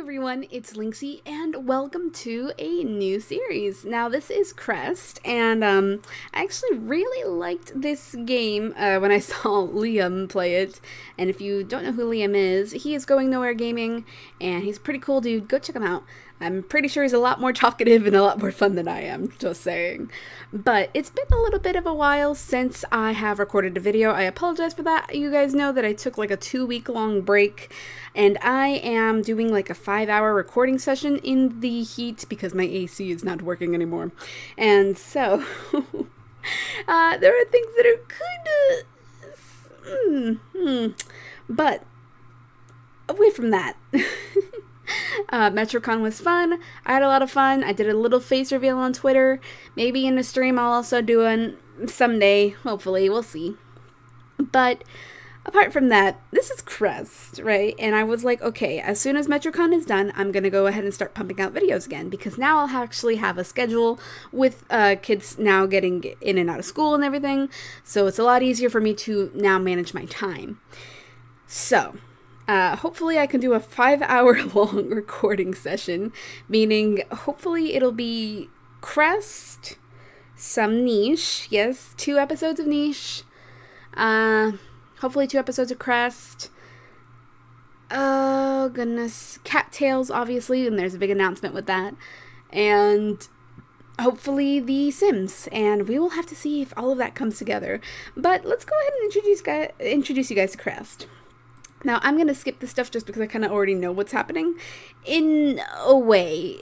everyone, it's Lynxy, and welcome to a new series. Now, this is Crest, and I actually really liked this game when I saw Liam play it. And if you don't know who Liam is, he is Going Nowhere Gaming, and he's a pretty cool dude. Go check him out. I'm pretty sure he's a lot more talkative and a lot more fun than I am, just saying. But it's been a little bit of a while since I have recorded a video. I apologize for that. You guys know that I took like a 2-week long break, and I am doing like a 5-hour recording session in the heat because my AC is not working anymore. And so, there are things that are kind of... But, away from that... MetroCon was fun. I had a lot of fun. I did a little face reveal on Twitter. Maybe in a stream I'll also do one someday. Hopefully, we'll see. But apart from that, this is Crest, right? And I was like, okay, as soon as MetroCon is done, I'm going to go ahead and start pumping out videos again. Because now I'll actually have a schedule with kids now getting in and out of school and everything. So it's a lot easier for me to now manage my time. So... hopefully I can do a 5-hour long recording session, meaning hopefully it'll be Crest, some niche, yes, 2 episodes of niche, hopefully 2 episodes of Crest, oh goodness, cattails obviously, and there's a big announcement with that, and hopefully the Sims, and we will have to see if all of that comes together. But let's go ahead and introduce you guys to Crest. Now, I'm going to skip this stuff just because I kind of already know what's happening. In a way,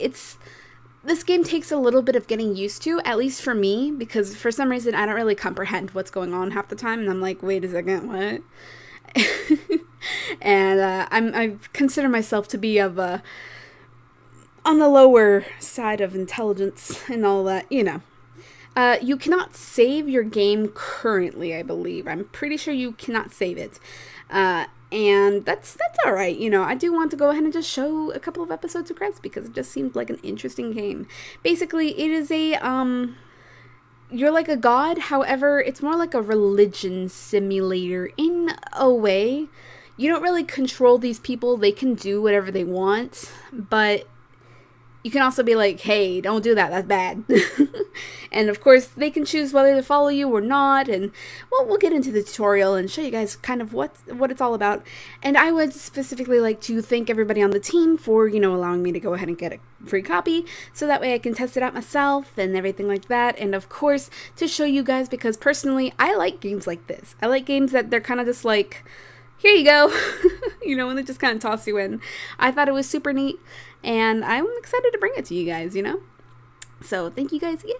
this game takes a little bit of getting used to, at least for me, because for some reason I don't really comprehend what's going on half the time, and I'm like, wait a second, what? And I consider myself to be of on the lower side of intelligence and all that, you know. You cannot save your game currently, I believe. I'm pretty sure you cannot save it. And that's alright, you know. I do want to go ahead and just show a couple of episodes of Crest because it just seemed like an interesting game. Basically, it is a, you're like a god, however, it's more like a religion simulator in a way. You don't really control these people, they can do whatever they want, but you can also be like, hey, don't do that, that's bad. And of course, they can choose whether to follow you or not, and well, we'll get into the tutorial and show you guys kind of what it's all about. And I would specifically like to thank everybody on the team for, you know, allowing me to go ahead and get a free copy, so that way I can test it out myself and everything like that. And of course, to show you guys, because personally, I like games like this. I like games that they're kind of just like, here you go, you know, and they just kind of toss you in. I thought it was super neat, and I'm excited to bring it to you guys, you know? So thank you guys again,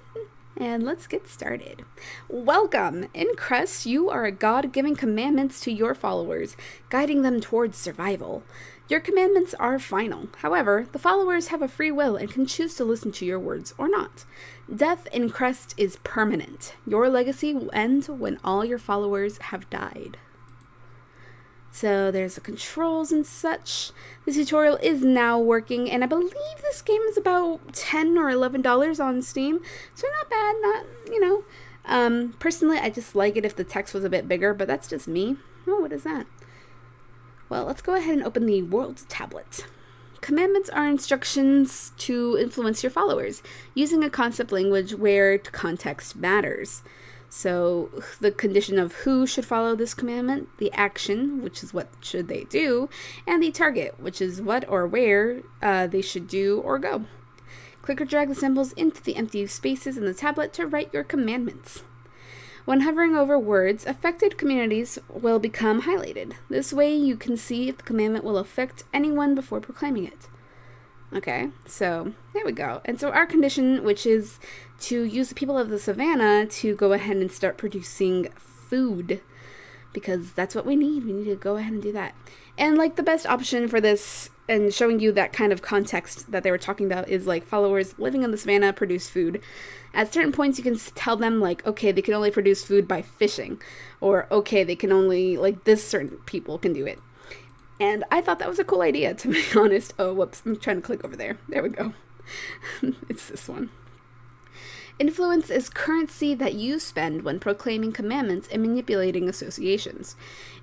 and let's get started. Welcome! In Crest, you are a god giving commandments to your followers, guiding them towards survival. Your commandments are final. However, the followers have a free will and can choose to listen to your words or not. Death in Crest is permanent. Your legacy will end when all your followers have died. So there's the controls and such. The tutorial is now working, and I believe this game is about $10 or $11 on Steam. So not bad, not, you know. Personally, I just like it if the text was a bit bigger, but that's just me. Oh, what is that? Well, let's go ahead and open the World tablet. Commandments are instructions to influence your followers, using a concept language where context matters. So the condition of who should follow this commandment, the action, which is what should they do, and the target, which is what or where they should do or go. Click or drag the symbols into the empty spaces in the tablet to write your commandments. When hovering over words, affected communities will become highlighted. This way you can see if the commandment will affect anyone before proclaiming it. Okay, so there we go. And so our condition, which is to use the people of the savannah to go ahead and start producing food, because that's what we need. We need to go ahead and do that. And like the best option for this and showing you that kind of context that they were talking about is like followers living in the savannah produce food. At certain points you can tell them like, okay, they can only produce food by fishing, or okay, they can only, like, this certain people can do it. And I thought that was a cool idea, to be honest. Oh, whoops, I'm trying to click over there. There we go. It's this one. Influence is currency that you spend when proclaiming commandments and manipulating associations.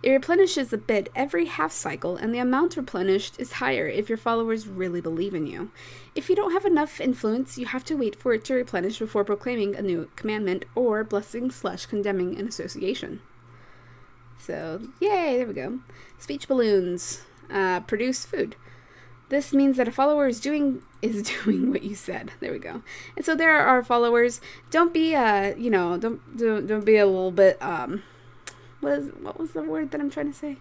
It replenishes a bit every half cycle, and the amount replenished is higher if your followers really believe in you. If you don't have enough influence, you have to wait for it to replenish before proclaiming a new commandment or blessing/condemning an association. So, yay, there we go. Speech balloons produce food. This means that a follower is doing what you said. There we go. And so there are followers. Don't be don't be a little bit what was the word that I'm trying to say?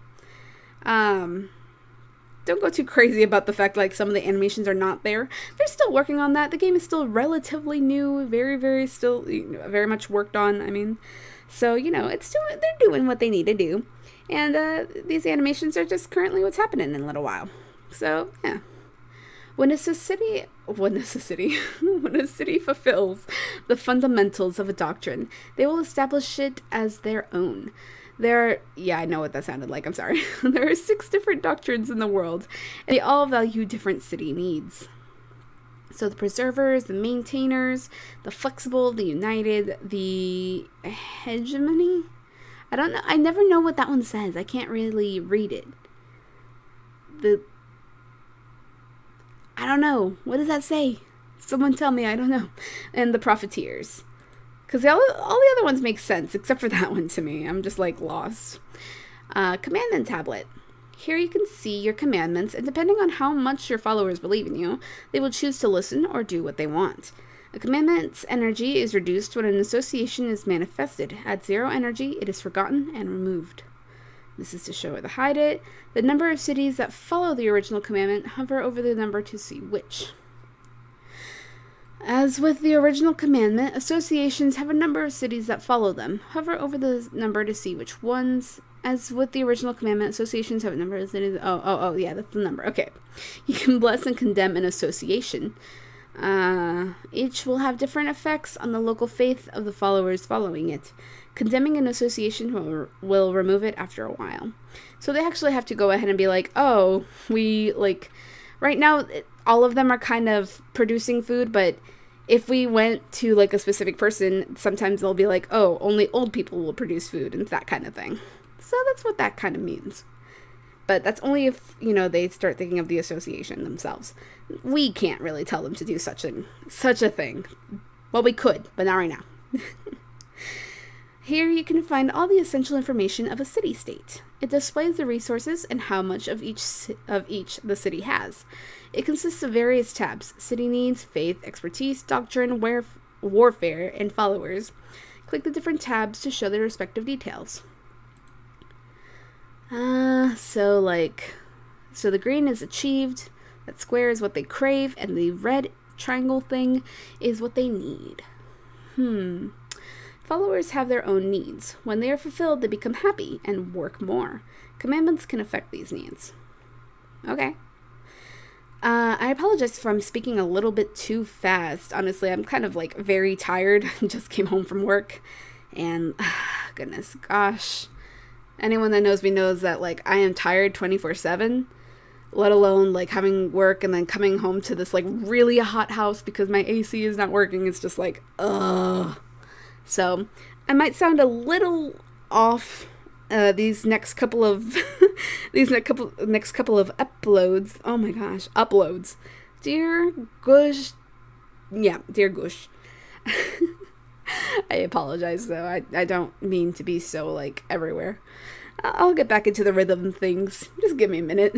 Don't go too crazy about the fact like some of the animations are not there. They're still working on that. The game is still relatively new, very still very much worked on. I mean, so they're doing what they need to do. And these animations are just currently what's happening in a little while. So, yeah. When a city fulfills the fundamentals of a doctrine, they will establish it as their own. I know what that sounded like, I'm sorry. There are 6 different doctrines in the world, and they all value different city needs. So the preservers, the maintainers, the flexible, the united, the hegemony? I don't know. I never know what that one says. I can't really read it. I don't know. What does that say? Someone tell me. I don't know. And the profiteers. Because all the other ones make sense, except for that one to me. I'm just like lost. Commandment tablet. Here you can see your commandments, and depending on how much your followers believe in you, they will choose to listen or do what they want. A commandment's energy is reduced when an association is manifested. At 0 energy, it is forgotten and removed. This is to show or to hide it. The number of cities that follow the original commandment, hover over the number to see which. As with the original commandment, associations have a number of cities that follow them. Hover over the number to see which ones. As with the original commandment, associations have a number of cities. Yeah, that's the number. Okay. You can bless and condemn an association. Each will have different effects on the local faith of the followers following it. Condemning an association will remove it after a while. So they actually have to go ahead and be like, oh, right now, all of them are kind of producing food, but if we went to like a specific person, sometimes they'll be like, oh, only old people will produce food and that kind of thing. So that's what that kind of means. But that's only if, they start thinking of the association themselves. We can't really tell them to do such a thing. Well, we could, but not right now. Here you can find all the essential information of a city-state. It displays the resources and how much of each the city has. It consists of various tabs: city needs, faith, expertise, doctrine, warfare, and followers. Click the different tabs to show their respective details. So the green is achieved, that square is what they crave, and the red triangle thing is what they need. Followers have their own needs. When they are fulfilled, they become happy and work more. Commandments can affect these needs. Okay. I apologize if I'm speaking a little bit too fast. Honestly, I'm kind of very tired. Just came home from work, and gosh. Anyone that knows me knows that I am tired 24/7, let alone having work and then coming home to this really hot house because my AC is not working. It's just ugh. So I might sound a little off these next couple of uploads. Oh my gosh, uploads. Dear Gush. Yeah, dear Gush. I apologize though. I don't mean to be so everywhere. I'll get back into the rhythm of things. Just give me a minute.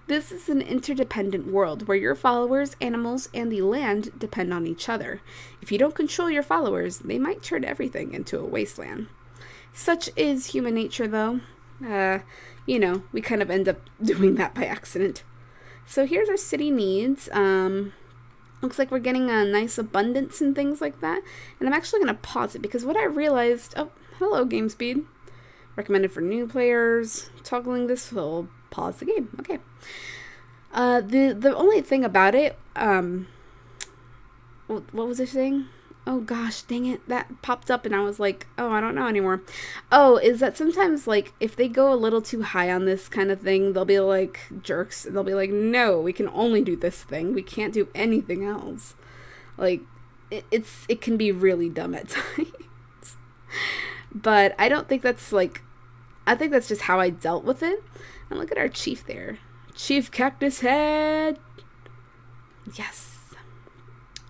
This is an interdependent world where your followers, animals, and the land depend on each other. If you don't control your followers, they might turn everything into a wasteland. Such is human nature, though. We kind of end up doing that by accident. So here's our city needs. Looks like we're getting a nice abundance and things like that. And I'm actually going to pause it because what I realized... Oh, hello, game speed. Recommended for new players. Toggling this will pause the game. Okay. The only thing about it... what was I saying? Oh gosh, dang it. That popped up and I was like, oh, I don't know anymore. Oh, is that sometimes if they go a little too high on this kind of thing, they'll be jerks. They'll be like, no, we can only do this thing. We can't do anything else. it can be really dumb at times. But I don't think that's like, I think that's just how I dealt with it. And look at our chief there. Chief Cactus Head. Yes.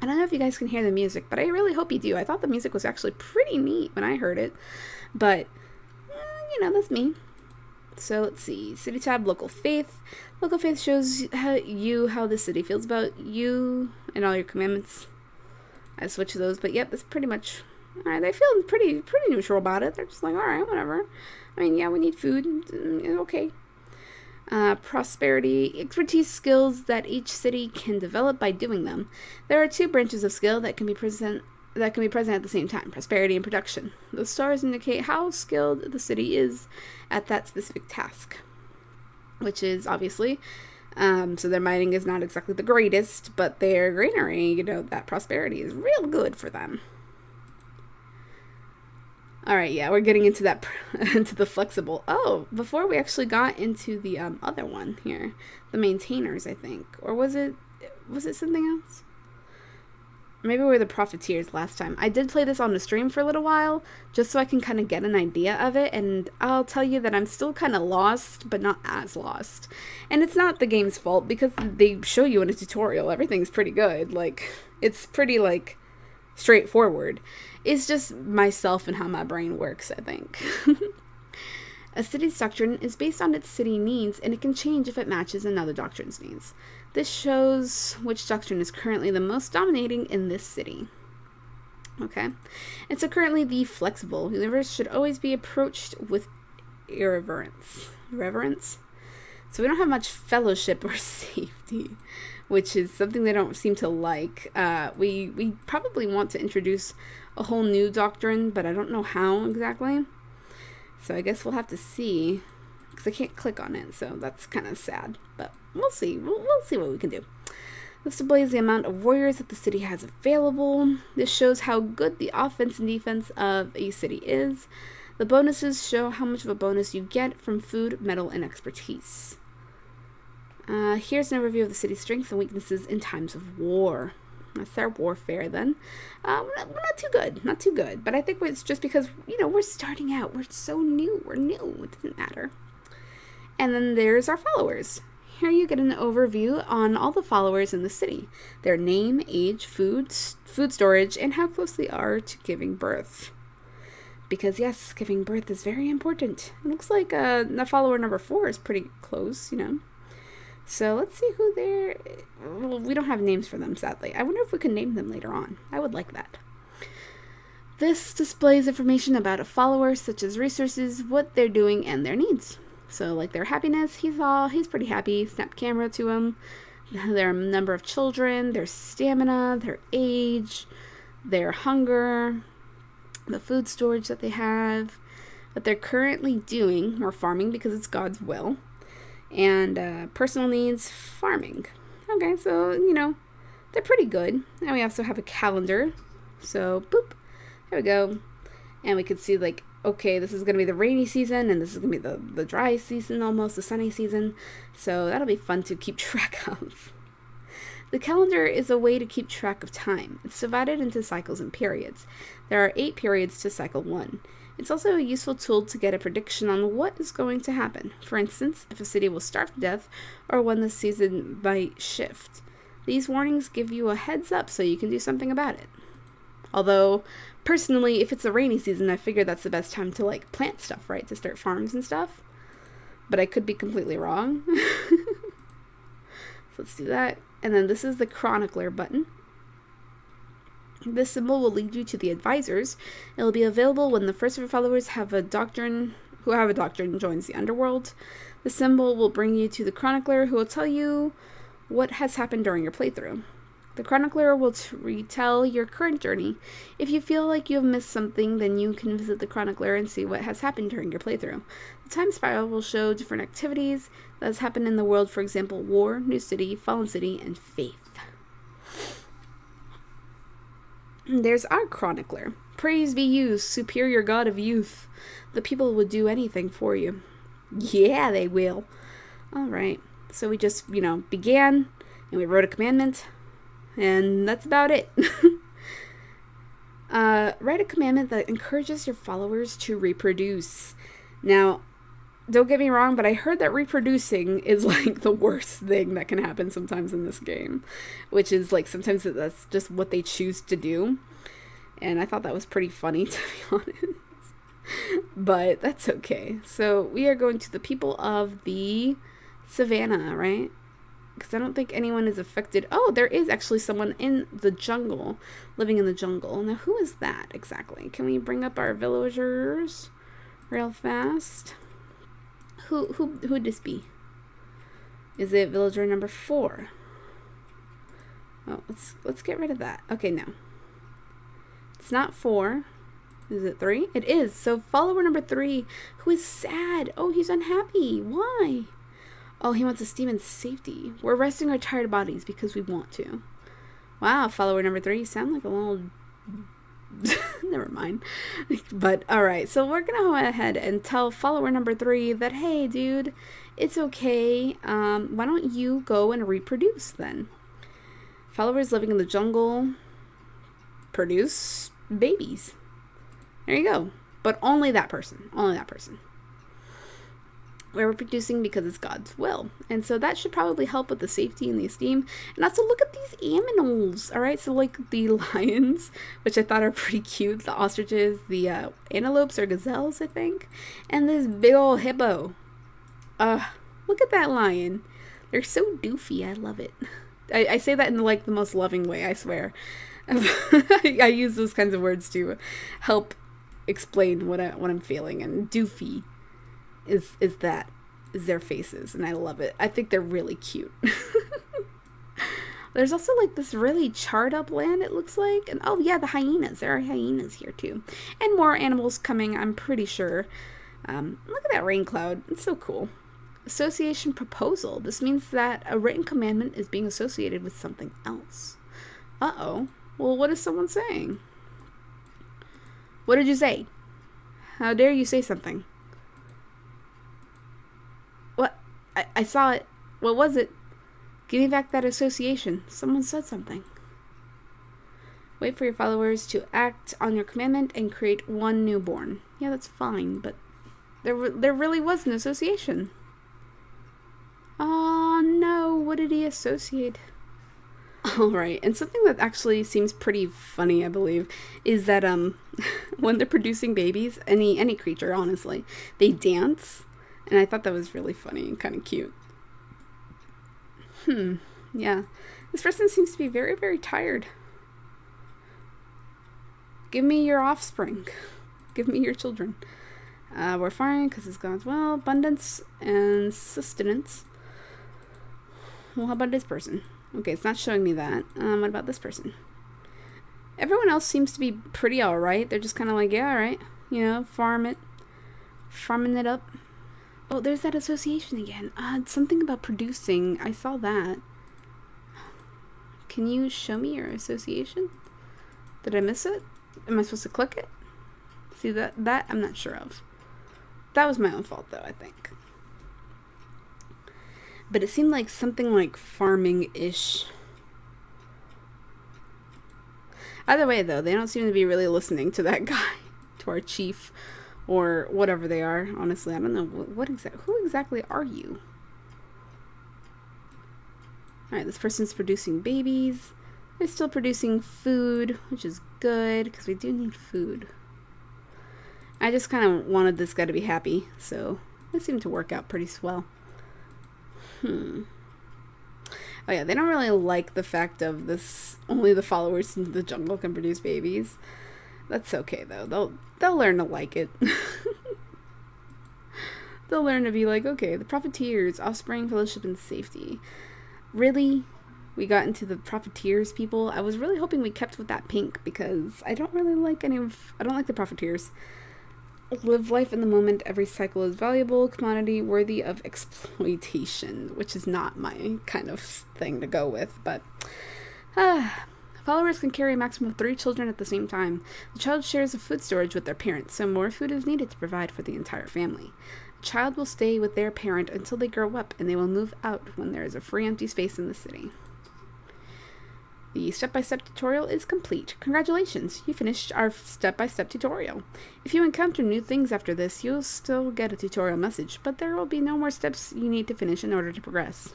I don't know if you guys can hear the music, but I really hope you do. I thought the music was actually pretty neat when I heard it. But, that's me. So let's see. City tab, local faith. Local faith shows how the city feels about you and all your commandments. I switched those, but yep, that's pretty much... Alright, they feel pretty neutral about it. They're just like, alright, whatever. I mean, yeah, we need food. Okay. Prosperity, expertise, skills that each city can develop by doing them. There are 2 branches of skill that can be present at the same time: prosperity and production. The stars indicate how skilled the city is at that specific task, which is obviously, so their mining is not exactly the greatest, but their greenery, that prosperity is real good for them. All right, yeah, we're getting into that, into the flexible. Oh, before we actually got into the other one here, the maintainers, I think, or was it something else? Maybe we were the profiteers last time. I did play this on the stream for a little while, just so I can kind of get an idea of it, and I'll tell you that I'm still kind of lost, but not as lost. And it's not the game's fault, because they show you in a tutorial. Everything's pretty good. Like, it's pretty, like, straightforward. It's just myself and how my brain works, I think. A city's doctrine is based on its city needs, and it can change if it matches another doctrine's needs. This shows which doctrine is currently the most dominating in this city. Okay. And so currently the flexible universe should always be approached with irreverence. Reverence? So we don't have much fellowship or safety, which is something they don't seem to like. We probably want to introduce a whole new doctrine, but I don't know how exactly. So I guess we'll have to see, because I can't click on it, so that's kind of sad. But we'll see. We'll see what we can do. This displays the amount of warriors that the city has available. This shows how good the offense and defense of a city is. The bonuses show how much of a bonus you get from food, metal, and expertise. Here's an overview of the city's strengths and weaknesses in times of war. That's our warfare then. We're not too good. Not too good. But I think it's just because, we're starting out. We're so new. We're new. It doesn't matter. And then there's our followers. Here you get an overview on all the followers in the city. Their name, age, food storage, and how close they are to giving birth. Because yes, giving birth is very important. It looks like the follower number 4 is pretty close, So let's see who they're... Well, we don't have names for them, sadly. I wonder if we can name them later on. I would like that. This displays information about a follower, such as resources, what they're doing, and their needs. So, like their happiness, he's pretty happy. Snap camera to him. Their number of children, their stamina, their age, their hunger, the food storage that they have, what they're currently doing, or farming because it's God's will, and personal needs, farming. Okay, so, they're pretty good. And we also have a calendar. So, boop, there we go. And we could see, like, okay, this is going to be the rainy season, and this is going to be the dry season, almost the sunny season. So that'll be fun to keep track of. The calendar is a way to keep track of time. It's divided into cycles and periods. There are 8 periods to cycle 1. It's also a useful tool to get a prediction on what is going to happen. For instance, if a city will starve to death or when the season might shift. These warnings give you a heads up so you can do something about it. Although, personally, if it's a rainy season, I figure that's the best time to, like, plant stuff, right? To start farms and stuff. But I could be completely wrong. So let's do that. And then this is the Chronicler button. This symbol will lead you to the advisors. It will be available when the first of your followers who have a doctrine joins the underworld. The symbol will bring you to the Chronicler, who will tell you what has happened during your playthrough. The Chronicler will retell your current journey. If you feel like you have missed something, then you can visit the Chronicler and see what has happened during your playthrough. The time spiral will show different activities that has happened in the world, for example, war, new city, fallen city, and faith. There's our Chronicler. Praise be you, superior god of youth. The people would do anything for you. Yeah, they will. Alright, so we just, began, and we wrote a commandment. And that's about it. Write a commandment that encourages your followers to reproduce. Now, don't get me wrong, but I heard that reproducing is like the worst thing that can happen sometimes in this game, which is like sometimes that's just what they choose to do. And I thought that was pretty funny, to be honest. But that's okay. So we are going to the people of the savannah, right? Because I don't think anyone is affected. Oh, there is actually someone in the jungle, living in the jungle. Now, who is that exactly? Can we bring up our villagers real fast? Who'd this be? Is it villager number 4? Oh, let's get rid of that. Okay, no. It's not 4. Is it 3? It is. So follower number 3, who is sad. Oh, he's unhappy. Why? Oh, he wants esteem and safety. We're resting our tired bodies because we want to. Wow, follower number 3, you sound like a little... Never mind. But, alright, so we're going to go ahead and tell follower number 3 that, hey, dude, it's okay. Why don't you go and reproduce, then? Followers living in the jungle produce babies. There you go. But only that person. Only that person. We're reproducing because it's God's will. And so that should probably help with the safety and the esteem. And also look at these animals. Alright, so like the lions, which I thought are pretty cute. The ostriches, the antelopes or gazelles, I think. And this big old hippo. Look at that lion. They're so doofy. I love it. I say that in like the most loving way, I swear. I use those kinds of words to help explain what I'm feeling, and doofy is their faces, and I love it. I think they're really cute. There's also like this really charred up land, it looks like, and oh yeah, the hyenas. There are hyenas here too, and more animals coming, I'm pretty sure. Look at that rain cloud. It's so cool. Association proposal. This means that a written commandment is being associated with something else. Uh-oh. Well, what is someone saying? What did you say? How dare you say something? What? I saw it. What was it? Give me back that association. Someone said something. Wait for your followers to act on your commandment and create one newborn. Yeah, that's fine, but there really was an association. Oh no, what did he associate? Alright, and something that actually seems pretty funny, I believe, is that when they're producing babies, any creature, honestly, they dance, and I thought that was really funny and kind of cute. Yeah. This person seems to be very, very tired. Give me your offspring. Give me your children. We're fine because it's God's will, abundance, and sustenance. Well, how about this person? Okay, it's not showing me that. What about this person? Everyone else seems to be pretty alright. They're just kind of like, yeah, alright. You know, farming it up. Oh, there's that association again. Something about producing. I saw that. Can you show me your association? Did I miss it? Am I supposed to click it? See, that I'm not sure of. That was my own fault, though, I think. But it seemed like something like farming-ish. Either way, though, they don't seem to be really listening to that guy, to our chief, or whatever they are. Honestly, I don't know who exactly are you? Alright, this person's producing babies. They're still producing food, which is good, because we do need food. I just kind of wanted this guy to be happy, so it seemed to work out pretty swell. Oh yeah, they don't really like the fact of this, only the followers in the jungle can produce babies. That's okay though, they'll learn to like it. They'll learn to be like, okay, the profiteers, offspring, fellowship, and safety. Really? We got into the profiteers, people? I was really hoping we kept with that pink, because I don't really like I don't like the profiteers. Live life in the moment. Every cycle is valuable, commodity worthy of exploitation, which is not my kind of thing to go with, but followers can carry a maximum of 3 children at the same time. The child shares a food storage with their parents, so more food is needed to provide for the entire family. The child will stay with their parent until they grow up, and they will move out when there is a free empty space in the city. The step-by-step tutorial is complete. Congratulations, you finished our step-by-step tutorial. If you encounter new things after this, you'll still get a tutorial message, but there will be no more steps you need to finish in order to progress.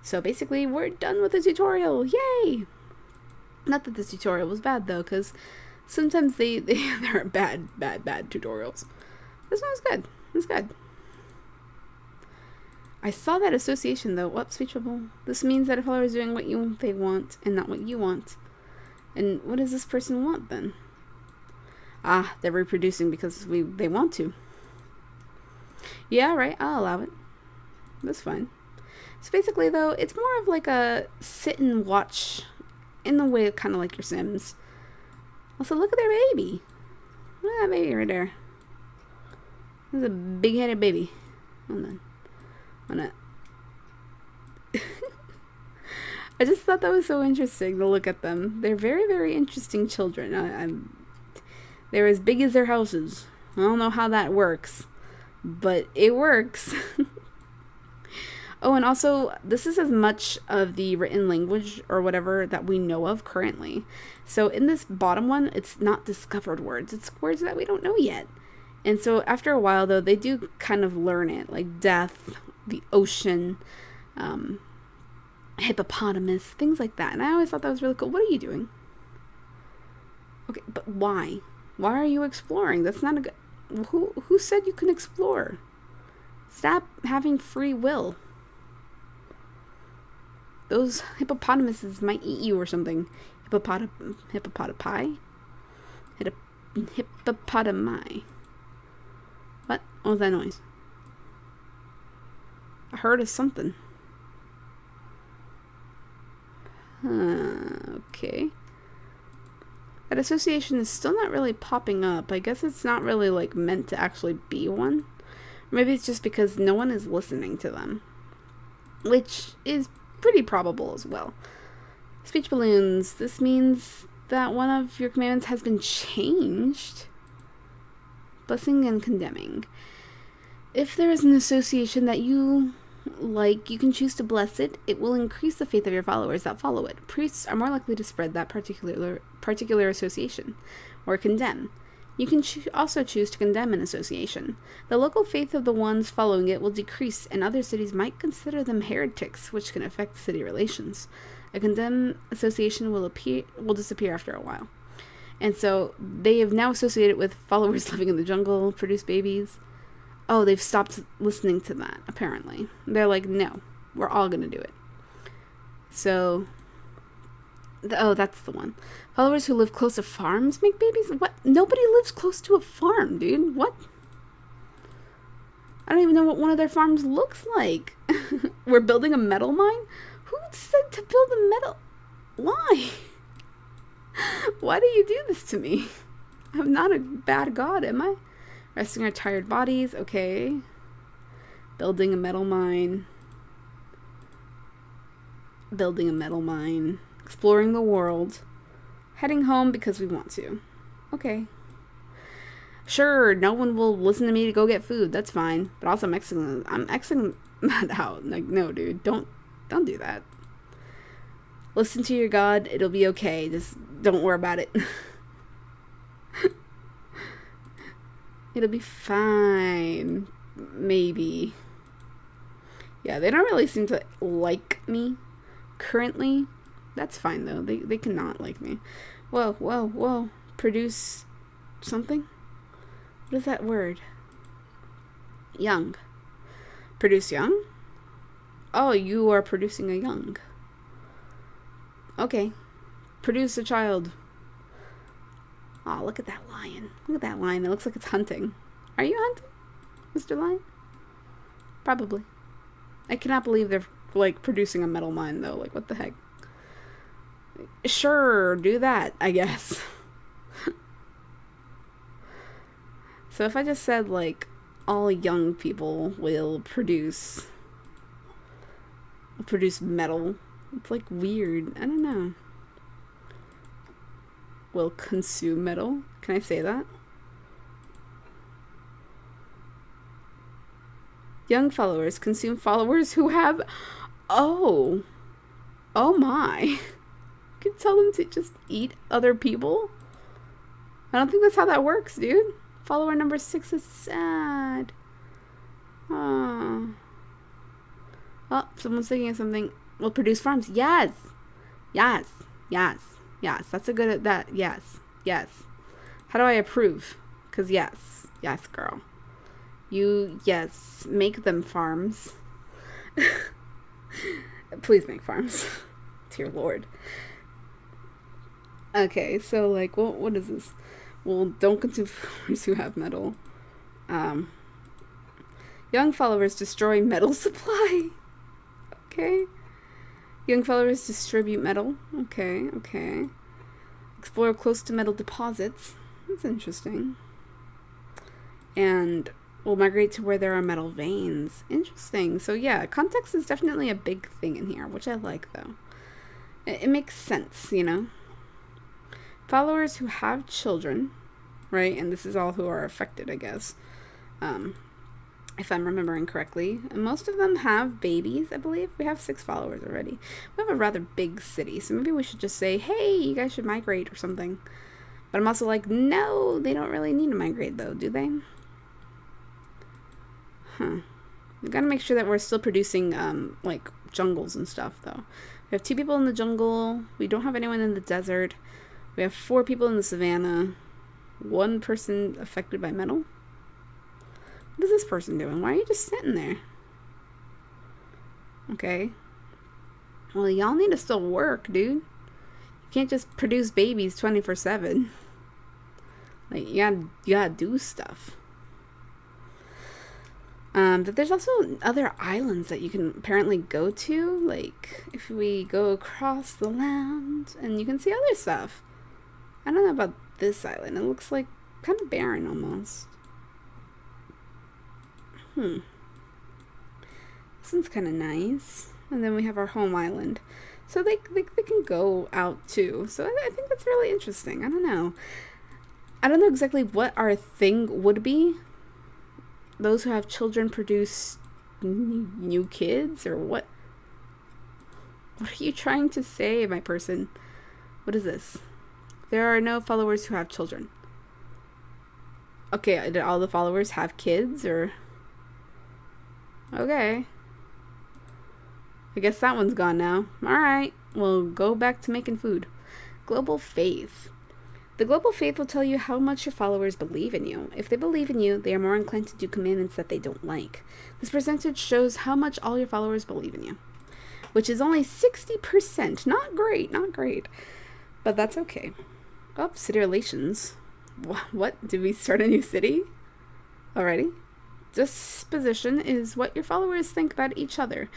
So basically, we're done with the tutorial. Yay! Not that this tutorial was bad, though, because sometimes there are bad tutorials. This one was good. It was good. I saw that association, though. What, speech bubble? This means that a follower is doing what they want and not what you want. And what does this person want, then? Ah, they're reproducing because they want to. Yeah, right. I'll allow it. That's fine. So basically, though, it's more of like a sit and watch in the way of kind of like your Sims. Also, look at their baby. Look at that baby right there. This is a big-headed baby. Hold on. I just thought that was so interesting to look at them. They're very, very interesting children. They're as big as their houses. I don't know how that works, but it works. Oh, and also, this is as much of the written language or whatever that we know of currently. So in this bottom one, it's not discovered words. It's words that we don't know yet. And so after a while, though, they do kind of learn it, like death, the ocean, hippopotamus, things like that. And I always thought that was really cool. What are you doing? Okay, but why? Why are you exploring? That's not a good... Who said you can explore? Stop having free will. Those hippopotamuses might eat you or something. Hippopotami? Hippopotami. What was that noise? I heard of something. Okay. That association is still not really popping up. I guess it's not really like meant to actually be one. Maybe it's just because no one is listening to them. Which is pretty probable as well. Speech balloons. This means that one of your commandments has been changed. Blessing and condemning. If there is an association that you like, you can choose to bless it. It will increase the faith of your followers that follow it. Priests are more likely to spread that particular association, or condemn. You can also choose to condemn an association. The local faith of the ones following it will decrease, and other cities might consider them heretics, which can affect city relations. A condemned association will disappear after a while. And so they have now associated with followers living in the jungle, produce babies. Oh, they've stopped listening to that, apparently. They're like, no, we're all going to do it. So, oh, that's the one. Followers who live close to farms make babies? What? Nobody lives close to a farm, dude. What? I don't even know what one of their farms looks like. We're building a metal mine? Who said to build a metal? Why? Why do you do this to me? I'm not a bad god, am I? Resting our tired bodies. Okay. Building a metal mine. Building a metal mine. Exploring the world. Heading home because we want to. Okay. Sure, no one will listen to me to go get food. That's fine. But also I'm exiting that out. Like, no, dude. Don't do that. Listen to your God. It'll be okay. Just don't worry about it. It'll be fine. Maybe. Yeah, they don't really seem to like me currently. That's fine, though. They cannot like me. Whoa. Produce something? What is that word? Young. Produce young? Oh, you are producing a young. Okay. Produce a child. Oh, look at that lion. Look at that lion. It looks like it's hunting. Are you hunting, Mr. Lion? Probably. I cannot believe they're, like, producing a metal mine, though. Like, what the heck? Sure, do that, I guess. So if I just said, like, all young people will produce metal, it's, like, weird. I don't know. Will consume metal. Can I say that? Young followers consume followers who have... Oh my. can tell them to just eat other people? I don't think that's how that works, dude. Follower number 6 is sad. Oh, someone's thinking of something. We'll produce farms. Yes. Yes. Yes. Yes. That's a good, that, yes. Yes. How do I approve? Because yes. Yes, girl. You, yes. Make them farms. Please make farms. Dear Lord. Okay, so like, what is this? Well, don't consume followers who have metal. Young followers destroy metal supply. Okay. Young followers distribute metal. Okay, okay. Explore close to metal deposits. That's interesting. And will migrate to where there are metal veins. Interesting. So yeah, context is definitely a big thing in here, which I like though. It makes sense, you know. Followers who have children, right? And this is all who are affected, I guess. If I'm remembering correctly. And most of them have babies, I believe. We have 6 followers already. We have a rather big city, so maybe we should just say, hey, you guys should migrate or something. But I'm also like, no, they don't really need to migrate though, do they? We gotta make sure that we're still producing, like, jungles and stuff, though. We have 2 people in the jungle. We don't have anyone in the desert. We have 4 people in the savannah. 1 person affected by metal. What is this person doing? Why are you just sitting there? Okay. Well, y'all need to still work, dude. You can't just produce babies 24/7. Like, you gotta do stuff. But there's also other islands that you can apparently go to. Like, if we go across the land, and you can see other stuff. I don't know about this island. It looks like kind of barren almost. This one's kind of nice. And then we have our home island. So they can go out too. So I think that's really interesting. I don't know. I don't know exactly what our thing would be. Those who have children produce new kids, or what? What are you trying to say, my person? What is this? There are no followers who have children. Okay, did all the followers have kids, or? Okay. I guess that one's gone now. Alright, we'll go back to making food. Global faith. The global faith will tell you how much your followers believe in you. If they believe in you, they are more inclined to do commandments that they don't like. This percentage shows how much all your followers believe in you, which is only 60%. Not great, not great. But that's okay. Oh, city relations. What? Did we start a new city? Alrighty. Disposition is what your followers think about each other.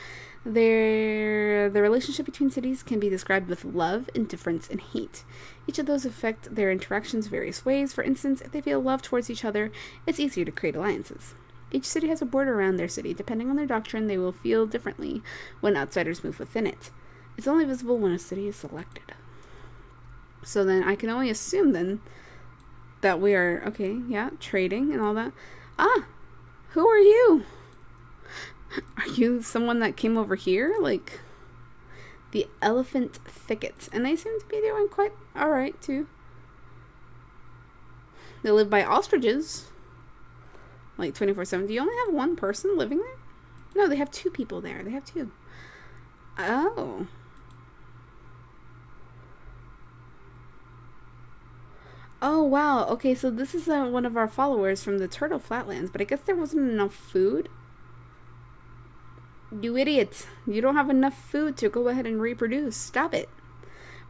The relationship between cities can be described with love, indifference, and hate. Each of those affect their interactions various ways. For instance, if they feel love towards each other, it's easier to create alliances. Each city has a border around their city. Depending on their doctrine, they will feel differently when outsiders move within it. It's only visible when a city is selected. So then I can only assume then that we are, okay, yeah, trading and all that. Ah, who are you? Are you someone that came over here? Like, the elephant thicket. And they seem to be doing quite alright, too. They live by ostriches. Like, 24/7. Do you only have 1 person living there? No, they have 2 people there. They have 2. Oh. Oh, wow. Okay, so this is one of our followers from the Turtle Flatlands. But I guess there wasn't enough food. You idiot. You don't have enough food to go ahead and reproduce. Stop it.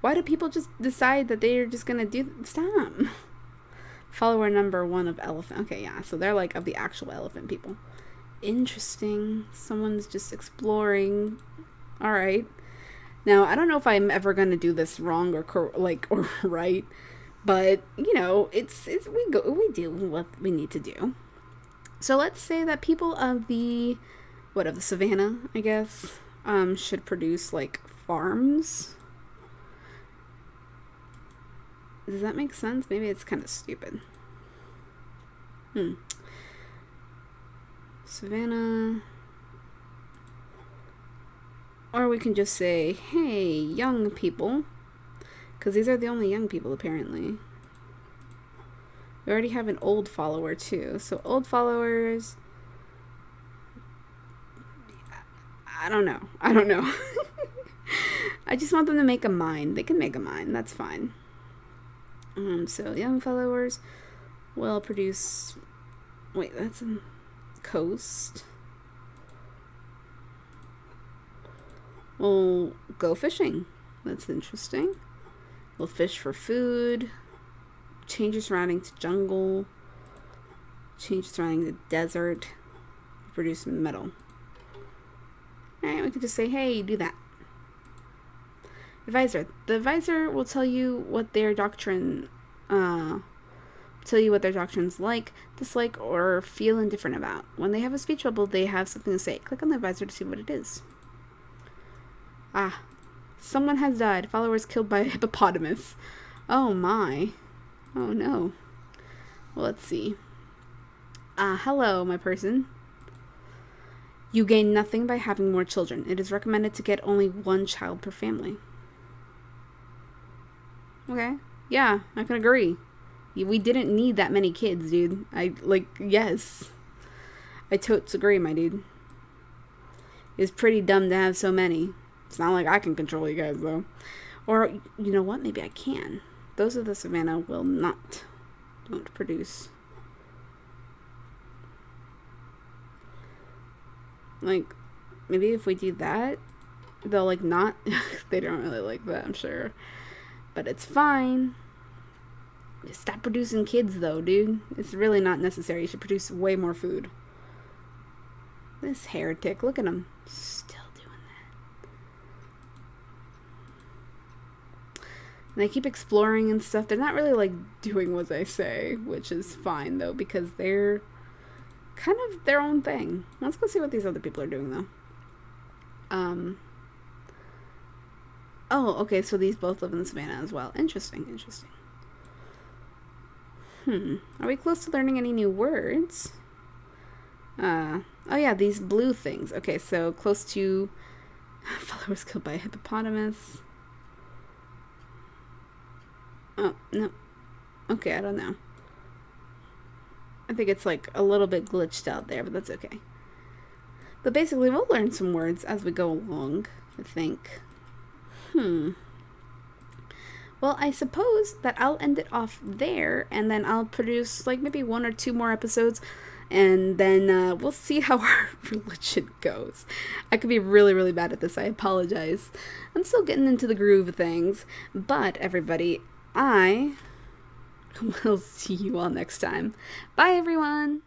Why do people just decide that they're just gonna do... Stop. Follower number 1 of elephant. Okay, yeah. So they're like of the actual elephant people. Interesting. Someone's just exploring. Alright. Now, I don't know if I'm ever gonna do this wrong or right. But, you know, we do what we need to do. So let's say that people of the... of the savannah, I guess, should produce, like, farms. Does that make sense? Maybe it's kind of stupid. Savannah. Or we can just say, hey, young people, Because these are the only young people, apparently. We already have an old follower, too. So old followers... I don't know. I just want them to make a mine. They can make a mine. That's fine. So young followers will produce... Wait, that's a coast. We'll go fishing. That's interesting. We'll fish for food. Change your surrounding to jungle. Change surrounding to desert. Produce metal. Alright, we can just say, hey, do that. Advisor. The advisor will tell you what their doctrines like, dislike, or feel indifferent about. When they have a speech bubble, they have something to say. Click on the advisor to see what it is. Ah. Someone has died. Followers killed by a hippopotamus. Oh my. Oh no. Well, let's see. Hello, my person. You gain nothing by having more children. It is recommended to get only one child per family. Okay. Yeah, I can agree. We didn't need that many kids, dude. Yes. I totes agree, my dude. It's pretty dumb to have so many. It's not like I can control you guys, though. Or, you know what? Maybe I can. Those of the savannah don't produce. Like, maybe if we do that, they'll, not... They don't really like that, I'm sure. But it's fine. Just stop producing kids, though, dude. It's really not necessary. You should produce way more food. This heretic, look at him. Still doing that. And they keep exploring and stuff. They're not really, doing what I say, which is fine, though, because they're kind of their own thing. Let's go see what these other people are doing, though. Oh, okay, so these both live in the savannah as well. Interesting. Are we close to learning any new words? Oh yeah, these blue things. Okay, so close to... Followers killed by a hippopotamus. Oh, no. Okay, I don't know. I think it's a little bit glitched out there, but that's okay. But basically, we'll learn some words as we go along, I think. Well, I suppose that I'll end it off there, and then I'll produce, maybe 1 or 2 more episodes, and then we'll see how our religion goes. I could be really, really bad at this. I apologize. I'm still getting into the groove of things, but, everybody, I will see you all next time. Bye, everyone!